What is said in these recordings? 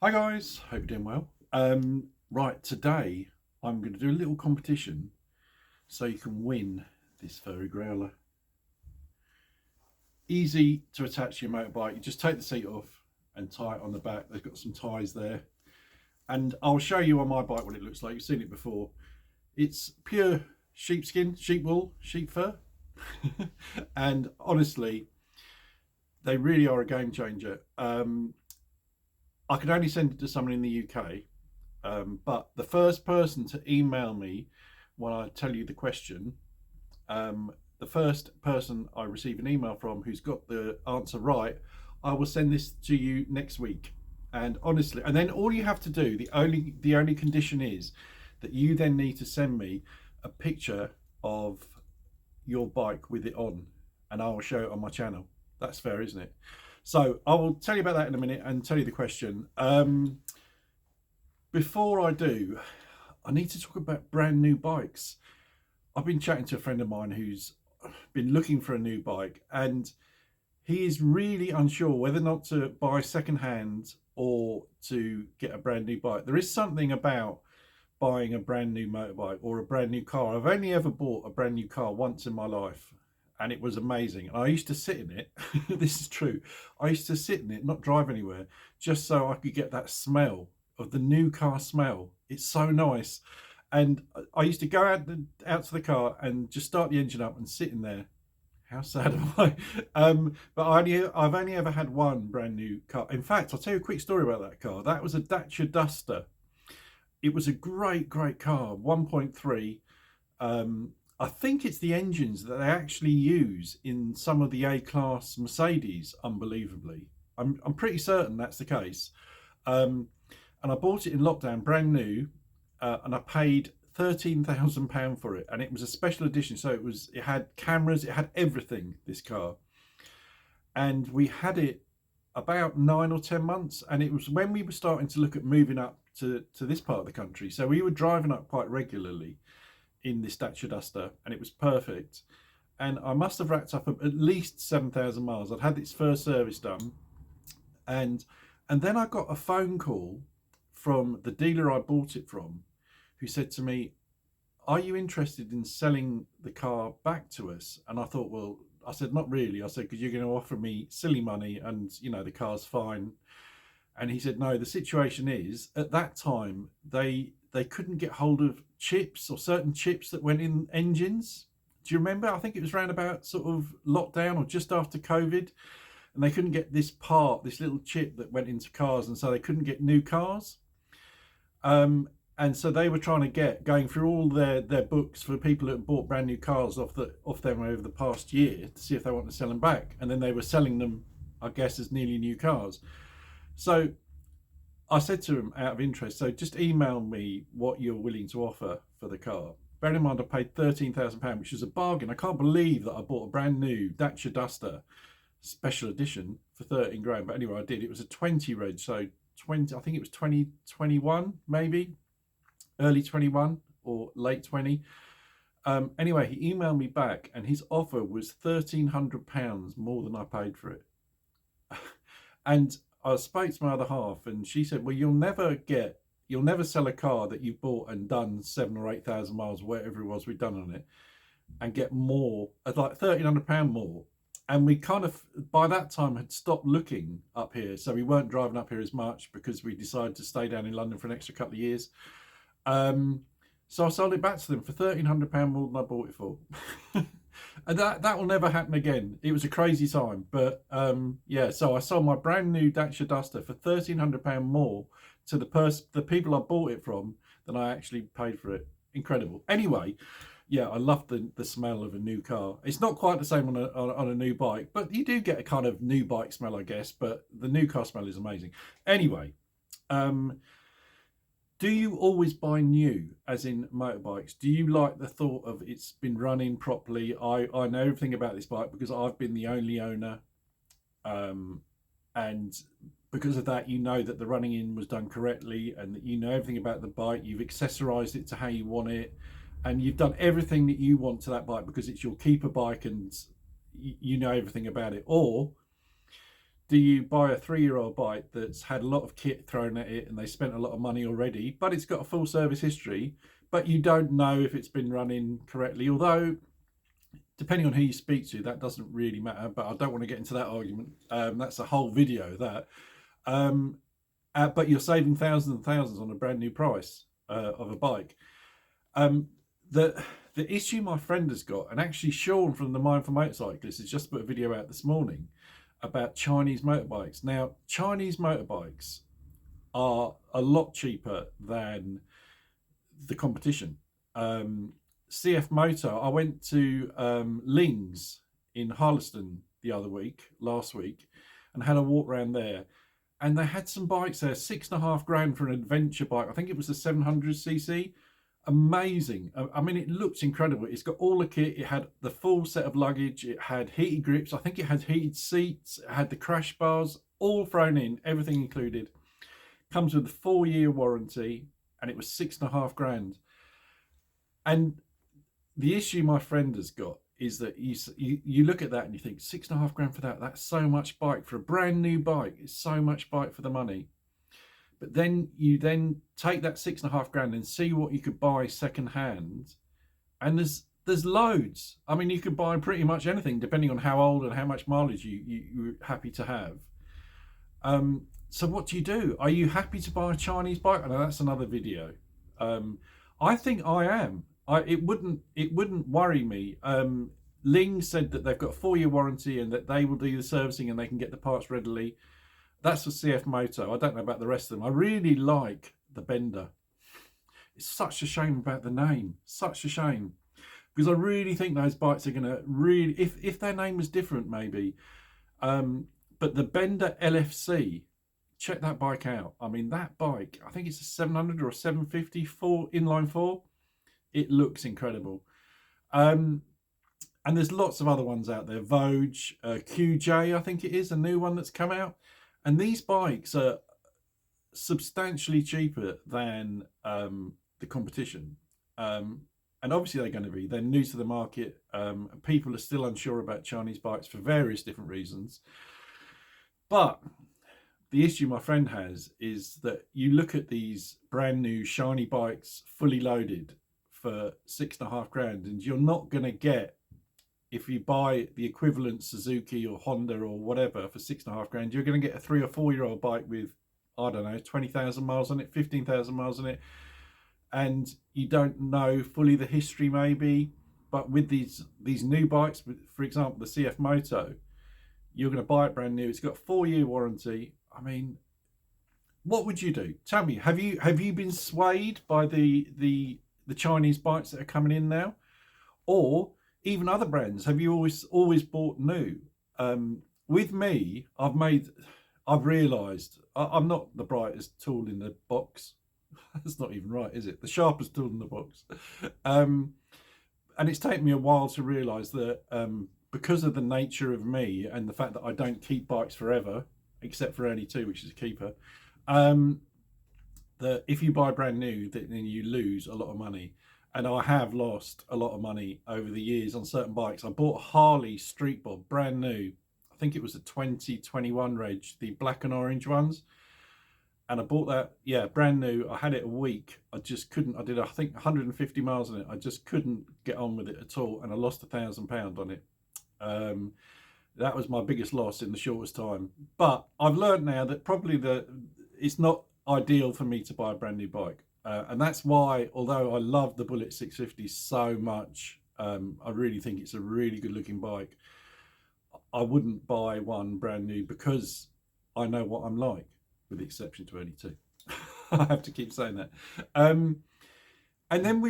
Hi guys, hope you're doing well. Right, today I'm going to do a little competition so you can win this furry growler. Easy to attach to your motorbike. You just take the seat off and tie it on the back. They've got some ties there. And I'll show you on my bike what it looks like. You've seen it before. It's pure sheepskin, sheep wool, sheep fur. And honestly, they really are a game changer. I could only send it to someone in the UK. But the first person to email me when I tell you the question, the first person I receive an email from who's got the answer right, I will send this to you next week. And honestly, and then all you have to do, the only condition is that you then need to send me a picture of your bike with it on, and I will show it on my channel. That's fair, isn't it? So I will tell you about that in a minute and tell you the question. Before I do, I need to talk about brand new bikes. I've been chatting to a friend of mine who's been looking for a new bike, and he is really unsure whether or not to buy secondhand or to get a brand new bike. There is something about buying a brand new motorbike or a brand new car. I've only ever bought a brand new car once in my life, and it was amazing. I used to sit in it. This is true. I used to sit in it, not drive anywhere, just so I could get that smell of the new car smell. It's so nice. And I used to go out to the car and just start the engine up and sit in there. How sad am I? But I've only ever had one brand new car. In fact, I'll tell you a quick story about that car. That was a Dacia Duster. It was a great car, 1.3. I think it's the engines that they actually use in some of the A-class Mercedes, unbelievably. I'm pretty certain that's the case. And I bought it in lockdown, brand new, and I paid £13,000 for it, and it was a special edition. So it had cameras, it had everything. This car, and we had it about 9 or 10 months, and it was when we were starting to look at moving up to this part of the country. So we were driving up quite regularly in this Dacia Duster, and it was perfect. And I must have racked up at least 7,000 miles. I'd had its first service done, and then I got a phone call from the dealer I bought it from, who said to me, "Are you interested in selling the car back to us?" And I thought, well, I said, not really. I said, because you're going to offer me silly money, and the car's fine. And he said, no, the situation is at that time they couldn't get hold of chips, or certain chips that went in engines. Do you remember? I think it was around about sort of lockdown or just after COVID, and they couldn't get this little chip that went into cars, and so they couldn't get new cars. And so they were trying to going through all their books for people that bought brand new cars off them over the past year to see if they want to sell them back, and then they were selling them, I guess, as nearly new cars. So I said to him, out of interest, so just email me what you're willing to offer for the car. Bear in mind, I paid £13,000, which is a bargain. I can't believe that I bought a brand new Dacia Duster special edition for 13 grand. But anyway, I did. It was a 20 reg, so 20. I think it was 2021, maybe early 21 or late 20. Anyway, he emailed me back, and his offer was £1,300 more than I paid for it. And I spoke to my other half, and she said, well, you'll never sell a car that you've bought and done 7,000 or 8,000 miles, whatever it was we'd done on it, and get more, like £1,300 more. And we kind of, by that time, had stopped looking up here. So we weren't driving up here as much because we decided to stay down in London for an extra couple of years. So I sold it back to them for £1,300 more than I bought it for. And that will never happen again. It was a crazy time. But yeah, so I sold my brand new Dacia Duster for £1,300 more to the people I bought it from than I actually paid for it. Incredible. Anyway, yeah, I love the smell of a new car. It's not quite the same on a new bike, but you do get a kind of new bike smell, I guess. But the new car smell is amazing. Anyway, do you always buy new, as in motorbikes? Do you like the thought of it's been running properly? I know everything about this bike because I've been the only owner, and because of that, you know that the running in was done correctly, and that you know everything about the bike. You've accessorized it to how you want it, and you've done everything that you want to that bike because it's your keeper bike, and you know everything about it. Or do you buy a 3-year-old bike that's had a lot of kit thrown at it and they spent a lot of money already, but it's got a full service history, but you don't know if it's been running correctly? Although, depending on who you speak to, that doesn't really matter, but I don't want to get into that argument. That's a whole video, that. But you're saving thousands and thousands on a brand new price of a bike. The issue my friend has got, and actually Sean from the Mindful Motorcyclist has just put a video out this morning about Chinese motorbikes. Now, Chinese motorbikes are a lot cheaper than the competition. CF Moto, I went to Ling's in Harleston last week, and had a walk around there. And they had some bikes there, $6,500 for an adventure bike. I think it was a 700cc. Amazing. I mean, it looks incredible. It's got all the kit. It had the full set of luggage. It had heated grips. I think it had heated seats. It had the crash bars, all thrown in, everything included. Comes with a 4-year warranty, and it was $6,500. And the issue my friend has got is that you look at that and you think, $6,500 for that, that's so much bike for a brand new bike. It's so much bike for the money. But then you take that $6,500 and see what you could buy second hand, and there's loads. I mean, you could buy pretty much anything depending on how old and how much mileage you're happy to have. So what do you do? Are you happy to buy a Chinese bike? I know that's another video. I think I am. It wouldn't worry me. Ling said that they've got a 4-year warranty and that they will do the servicing and they can get the parts readily. That's for CF Moto. I don't know about the rest of them. I really like the Bender. It's such a shame about the name. Such a shame. Because I really think those bikes are going to really... If their name was different, maybe. But the Bender LFC, check that bike out. I mean, that bike, I think it's a 700 or a 750 inline 4. It looks incredible. And there's lots of other ones out there. Vogue, QJ, I think it is, a new one that's come out. And these bikes are substantially cheaper than the competition. And obviously they're going to be. They're new to the market. People are still unsure about Chinese bikes for various different reasons. But the issue my friend has is that you look at these brand new shiny bikes, fully loaded, for $6,500, and you're not going to get, if you buy the equivalent Suzuki or Honda or whatever for $6,500, you're going to get a 3 or 4-year-old bike with, I don't know, 20,000 miles on it, 15,000 miles on it, and you don't know fully the history maybe. But with these new bikes, for example, the CF Moto, you're going to buy it brand new. It's got a 4-year warranty. I mean, what would you do? Tell me, have you been swayed by the Chinese bikes that are coming in now, or even other brands? Have you always bought new? With me, I've realised I'm not the brightest tool in the box. That's not even right, is it? The sharpest tool in the box. And it's taken me a while to realise that because of the nature of me and the fact that I don't keep bikes forever, except for only 2, which is a keeper, that if you buy brand new, then you lose a lot of money. And I have lost a lot of money over the years on certain bikes. I bought a Harley Street Bob, brand new. I think it was a 2021 reg, the black and orange ones. And I bought that, yeah, brand new. I had it a week. I just couldn't. I did, I think, 150 miles on it. I just couldn't get on with it at all. And I lost £1,000 on it. That was my biggest loss in the shortest time. But I've learned now that probably it's not ideal for me to buy a brand new bike. And that's why, although I love the Bullet 650 so much, I really think it's a really good looking bike, I wouldn't buy one brand new because I know what I'm like, with the exception to only 2. I have to keep saying that. And then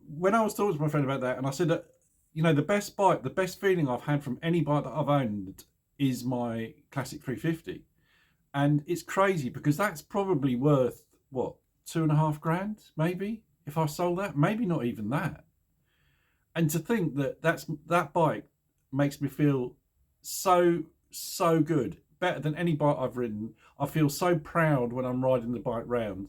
when I was talking to my friend about that, and I said that, you know, the best bike, the best feeling I've had from any bike that I've owned is my Classic 350. And it's crazy because that's probably worth, what, $2,500 maybe, if I sold that, maybe not even that. And to think that that bike makes me feel so good, better than any bike I've ridden. I feel so proud when I'm riding the bike round,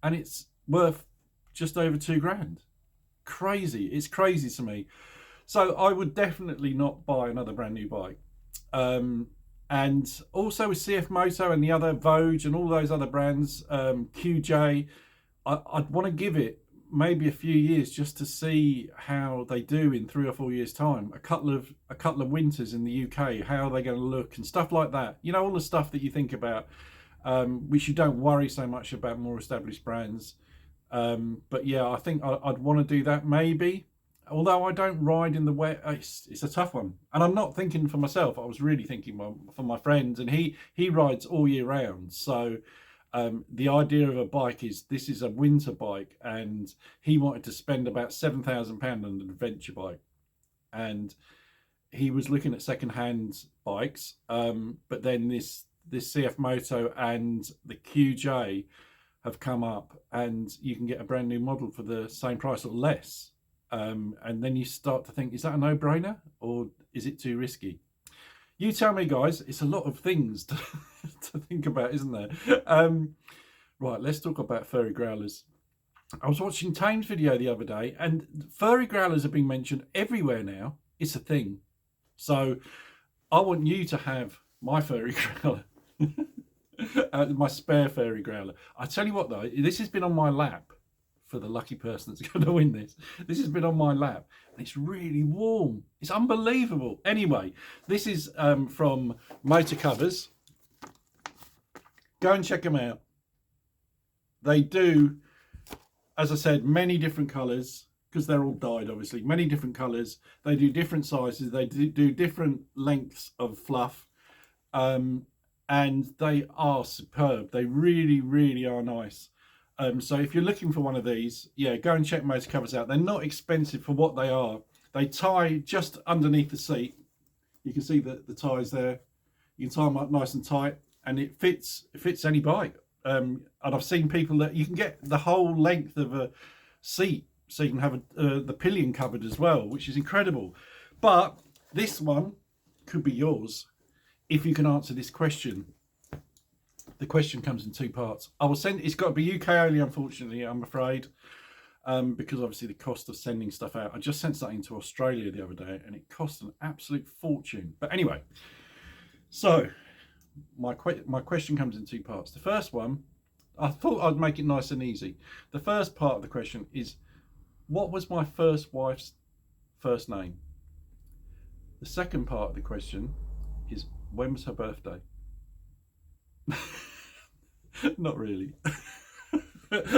and it's worth just over $2,000. Crazy. It's crazy to me. So I would definitely not buy another brand new bike. And And also with CF Moto and the other Vogue and all those other brands, QJ, I'd want to give it maybe a few years just to see how they do in 3 or 4 years time. A couple of winters in the UK, how they're going to look and stuff like that. You know, all the stuff that you think about, which you don't worry so much about more established brands. But yeah, I think I'd want to do that maybe. Although I don't ride in the wet, it's a tough one. And I'm not thinking for myself. I was really thinking for my friends, and he rides all year round. So the idea of a bike is this is a winter bike, and he wanted to spend about £7,000 on an adventure bike, and he was looking at second-hand bikes. But then this CF Moto and the QJ have come up, and you can get a brand new model for the same price or less. And then you start to think, is that a no-brainer or is it too risky? You tell me, guys. It's a lot of things to, to think about, isn't there? Right, let's talk about furry growlers. I was watching Tame's video the other day, and furry growlers have been mentioned everywhere now. It's a thing. So I want you to have my furry growler, my spare furry growler. I tell you what, though, this has been on my lap. For the lucky person that's going to win this. This has been on my lap and it's really warm. It's unbelievable. Anyway, this is from Motor Covers. Go and check them out. They do, as I said, many different colours because they're all dyed, obviously. Many different colours. They do different sizes. They do different lengths of fluff. And they are superb. They really, really are nice. So if you're looking for one of these, yeah, go and check Motor Covers out. They're not expensive for what they are. They tie just underneath the seat. You can see the ties there. You can tie them up nice and tight, and it fits any bike. And I've seen people that you can get the whole length of a seat, so you can have the pillion covered as well, which is incredible. But this one could be yours if you can answer this question. The question comes in 2 parts. I will send. It's got to be UK only, unfortunately, I'm afraid, because obviously the cost of sending stuff out. I just sent something to Australia the other day, and it cost an absolute fortune. But anyway, so my question comes in 2 parts. The first one, I thought I'd make it nice and easy. The first part of the question is, what was my first wife's first name? The second part of the question is, when was her birthday? Not really.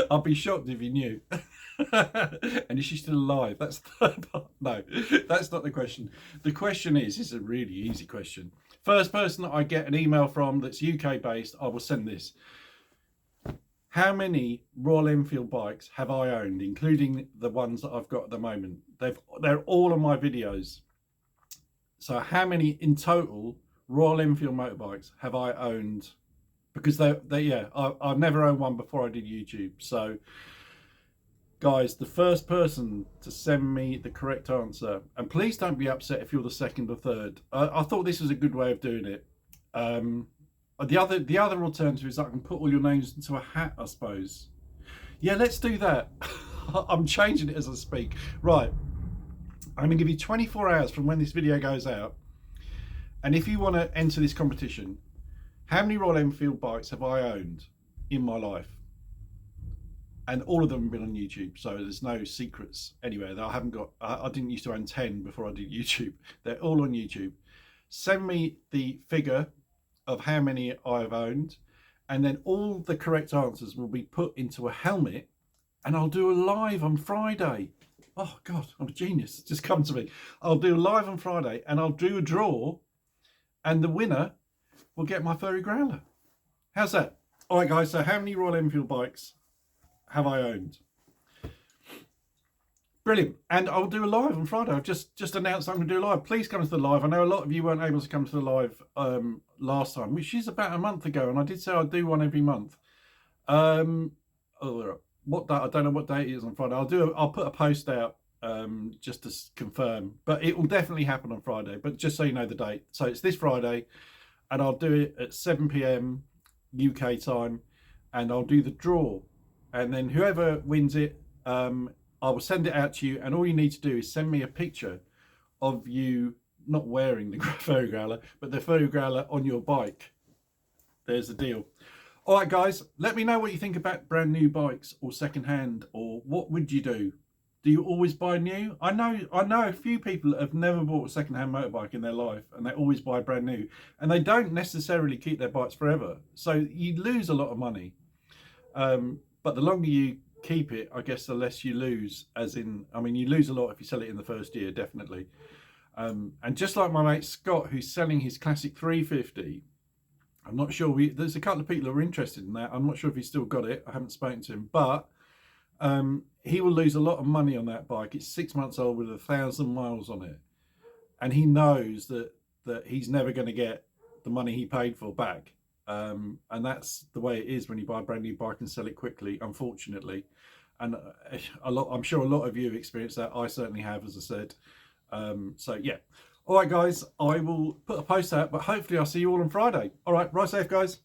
I'd be shocked if you knew. And is she still alive? That's the third part. No, that's not the question. The question is a really easy question. First person that I get an email from that's UK based, I will send this. How many Royal Enfield bikes have I owned, including the ones that I've got at the moment? They're all on my videos. So how many in total Royal Enfield motorbikes have I owned? Because I've never owned one before I did YouTube. So guys, the first person to send me the correct answer, and please don't be upset if you're the second or third. I thought this was a good way of doing it. The other alternative is I can put all your names into a hat, I suppose. Yeah, let's do that. I'm changing it as I speak. Right, I'm gonna give you 24 hours from when this video goes out, and if you want to enter this competition, how many Royal Enfield bikes have I owned in my life? And all of them have been on YouTube, so there's no secrets anywhere. That I didn't used to own 10 before I did YouTube. They're all on YouTube. Send me the figure of how many I've owned, and then all the correct answers will be put into a helmet, and I'll do a live on Friday. Oh God, I'm a genius. Just come to me. I'll do a live on Friday, and I'll do a draw, and the winner will get my furry growler. How's that? All right, guys. So how many Royal Enfield bikes have I owned? Brilliant. And I'll do a live on Friday. I've just announced I'm going to do a live. Please come to the live. I know a lot of you weren't able to come to the live last time, which is about a month ago, and I did say I'd do one every month. What day? I don't know what day it is on Friday. I'll put a post out just to confirm, but it will definitely happen on Friday. But just so you know the date, so it's this Friday, and I'll do it at 7 p.m. UK time, and I'll do the draw, and then whoever wins it, I will send it out to you, and all you need to do is send me a picture of you not wearing the furry growler, but the furry growler on your bike. There's the deal. All right, guys, let me know what you think about brand new bikes or secondhand, or what would you do? Do you always buy new? I know a few people that have never bought a secondhand motorbike in their life, and they always buy brand new, and they don't necessarily keep their bikes forever. So you lose a lot of money. But the longer you keep it, I guess the less you lose. As in, I mean, you lose a lot if you sell it in the first year, definitely. And just like my mate Scott, who's selling his classic 350. I'm not sure, there's a couple of people who are interested in that. I'm not sure if he's still got it. I haven't spoken to him, but he will lose a lot of money on that bike. It's 6 months old with 1,000 miles on it. And he knows that he's never going to get the money he paid for back. And that's the way it is when you buy a brand new bike and sell it quickly, unfortunately. And I'm sure a lot of you have experienced that. I certainly have, as I said. So yeah. All right, guys, I will put a post out, but hopefully I'll see you all on Friday. All right, ride safe, guys.